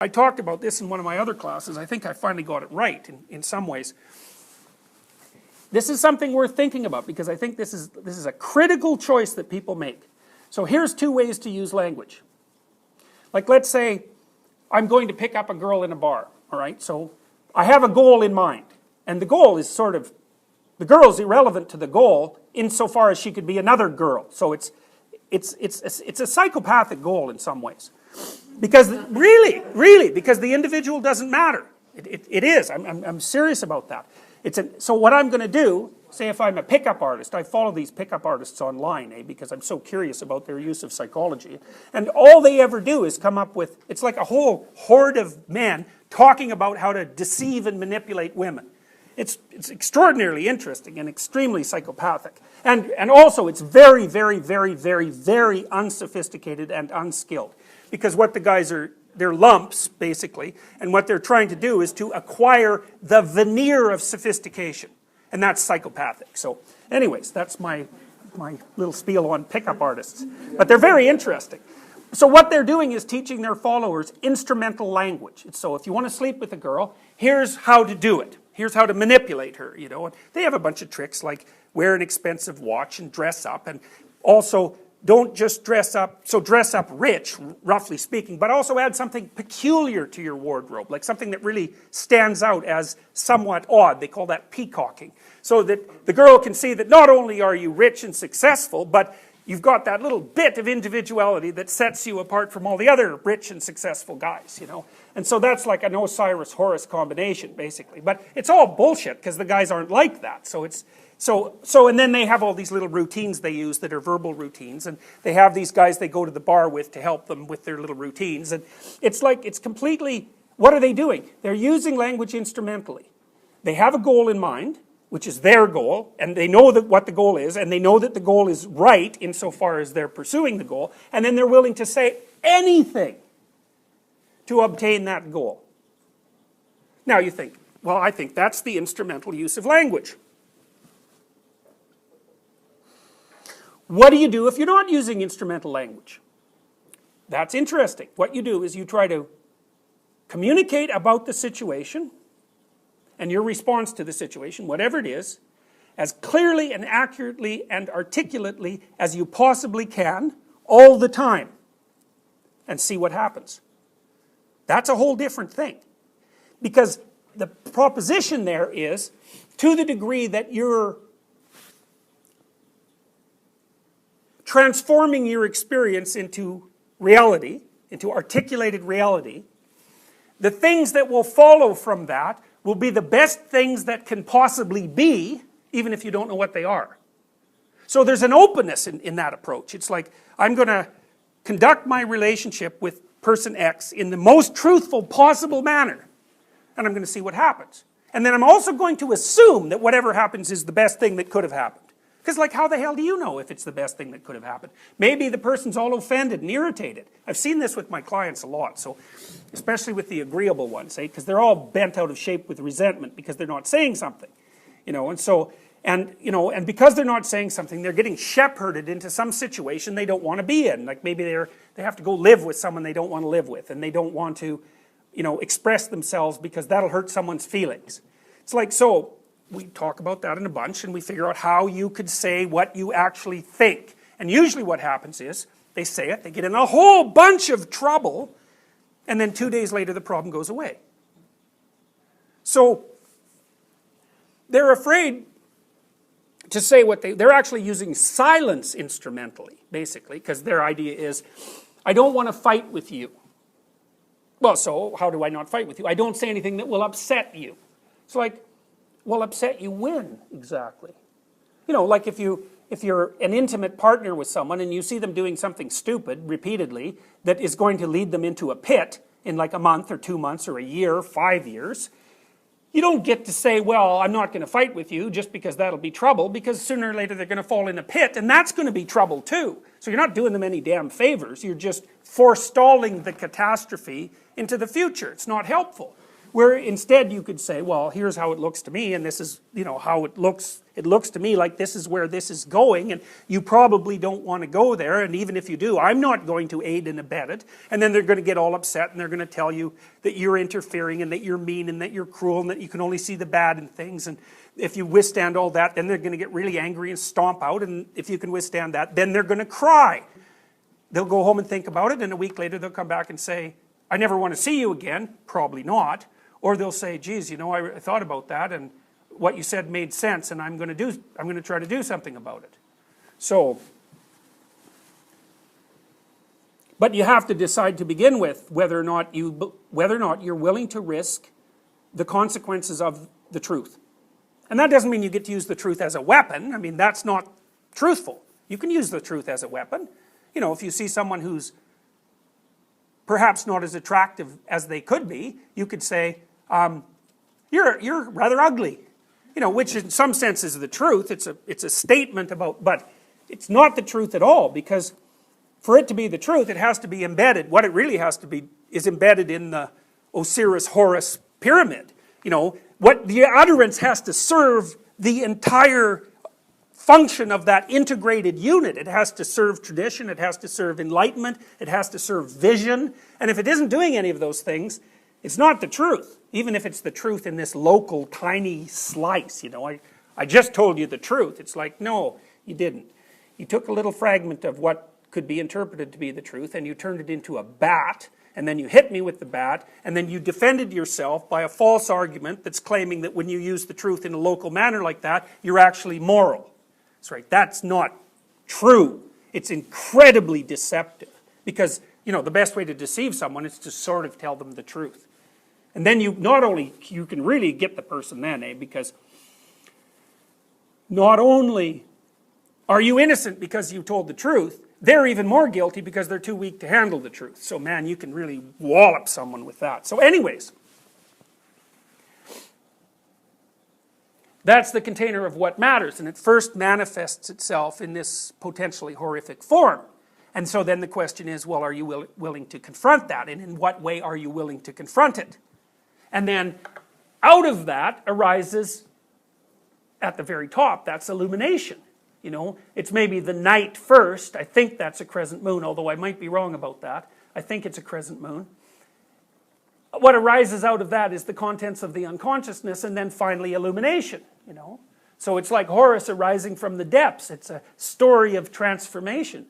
I talked about this in one of my other classes. I think I finally got it right in some ways. This is something worth thinking about because I think this is a critical choice that people make. So here's two ways to use language. Like let's say I'm going to pick up a girl in a bar, all right? So I have a goal in mind, and the goal is sort of, the girl's irrelevant to the goal insofar as she could be another girl. So it's a psychopathic goal in some ways. Because really, because the individual doesn't matter. It is, I'm serious about that. So what I'm going to do, say if I'm a pickup artist, I follow these pickup artists online, because I'm so curious about their use of psychology. And all they ever do is come up with, it's like a whole horde of men talking about how to deceive and manipulate women. It's extraordinarily interesting and extremely psychopathic. And also it's very, very, very, very, very unsophisticated and unskilled. Because what the guys are, they're lumps, basically, and what they're trying to do is to acquire the veneer of sophistication. And that's psychopathic. So anyways, that's my little spiel on pickup artists. But they're very interesting. So what they're doing is teaching their followers instrumental language. So if you want to sleep with a girl, here's how to do it. Here's how to manipulate her, you know. And they have a bunch of tricks like wear an expensive watch and dress up, and also don't just dress up, so dress up rich, roughly speaking, but also add something peculiar to your wardrobe, like something that really stands out as somewhat odd. They call that peacocking. So that the girl can see that not only are you rich and successful, but you've got that little bit of individuality that sets you apart from all the other rich and successful guys, you know. And so that's like an Osiris-Horus combination, basically. But it's all bullshit, because the guys aren't like that. And then they have all these little routines they use that are verbal routines, and they have these guys they go to the bar with to help them with their little routines, and it's like, it's completely, what are they doing? They're using language instrumentally. They have a goal in mind, which is their goal, and they know that what the goal is, and they know that the goal is right insofar as they're pursuing the goal, and then they're willing to say anything to obtain that goal. Now you think, well, I think that's the instrumental use of language. What do you do if you're not using instrumental language? That's interesting. What you do is you try to communicate about the situation and your response to the situation, whatever it is, as clearly and accurately and articulately as you possibly can, all the time, and see what happens. That's a whole different thing. Because the proposition there is, to the degree that you're transforming your experience into reality, into articulated reality, the things that will follow from that will be the best things that can possibly be, even if you don't know what they are. So there's an openness in that approach. It's like, I'm going to conduct my relationship with person X in the most truthful possible manner, and I'm going to see what happens. And then I'm also going to assume that whatever happens is the best thing that could have happened. Because like, how the hell do you know if it's the best thing that could have happened? Maybe the person's all offended and irritated. I've seen this with my clients a lot, so especially with the agreeable ones, because they're all bent out of shape with resentment because they're not saying something, you know. And so, and because they're not saying something, they're getting shepherded into some situation they don't want to be in. Like maybe they have to go live with someone they don't want to live with, and they don't want to, you know, express themselves because that'll hurt someone's feelings. It's like, so we talk about that in a bunch, and we figure out how you could say what you actually think. And usually what happens is, they say it, they get in a whole bunch of trouble, and then 2 days later the problem goes away. So, they're afraid to say what they're actually using silence instrumentally, basically, because their idea is, I don't want to fight with you. Well, so how do I not fight with you? I don't say anything that will upset you. It's like, will upset you when, exactly? You know, like if you're an intimate partner with someone and you see them doing something stupid repeatedly that is going to lead them into a pit in like a month or 2 months or a year, 5 years, you don't get to say, well, I'm not going to fight with you just because that'll be trouble, because sooner or later they're going to fall in a pit and that's going to be trouble too. So you're not doing them any damn favors, you're just forestalling the catastrophe into the future. It's not helpful. Where instead you could say, well, here's how it looks to me, and this is, how it looks to me like this is where this is going, and you probably don't want to go there, and even if you do, I'm not going to aid and abet it. And then they're going to get all upset, and they're going to tell you that you're interfering, and that you're mean, and that you're cruel, and that you can only see the bad in things. And if you withstand all that, then they're going to get really angry and stomp out, and if you can withstand that, then they're going to cry. They'll go home and think about it, and a week later they'll come back and say, I never want to see you again. Probably not. Or they'll say, geez, I thought about that, and what you said made sense, and I'm going to try to do something about it. So, but you have to decide to begin with whether or not you're willing to risk the consequences of the truth. And that doesn't mean you get to use the truth as a weapon. I mean, that's not truthful. You can use the truth as a weapon. If you see someone who's perhaps not as attractive as they could be, you could say, you're rather ugly. Which in some sense is the truth. It's a statement about, but it's not the truth at all, because for it to be the truth, it has to be embedded. What it really has to be is embedded in the Osiris-Horus pyramid. What the utterance has to serve the entire function of that integrated unit. It has to serve tradition, it has to serve enlightenment, it has to serve vision, and if it isn't doing any of those things, it's not the truth, even if it's the truth in this local tiny slice. I just told you the truth. It's like, no, you didn't. You took a little fragment of what could be interpreted to be the truth, and you turned it into a bat, and then you hit me with the bat, and then you defended yourself by a false argument that's claiming that when you use the truth in a local manner like that, you're actually moral. That's right, that's not true. It's incredibly deceptive, because the best way to deceive someone is to sort of tell them the truth. And then you can really get the person then, because not only are you innocent because you told the truth, they're even more guilty because they're too weak to handle the truth. So man, you can really wallop someone with that. So anyways, that's the container of what matters, and it first manifests itself in this potentially horrific form. And so then the question is, well, are you willing to confront that? And in what way are you willing to confront it? And then out of that arises, at the very top, that's illumination. It's maybe the night first. I think that's a crescent moon, although I might be wrong about that. I think it's a crescent moon. What arises out of that is the contents of the unconsciousness, and then finally illumination. So it's like Horus arising from the depths. It's a story of transformation.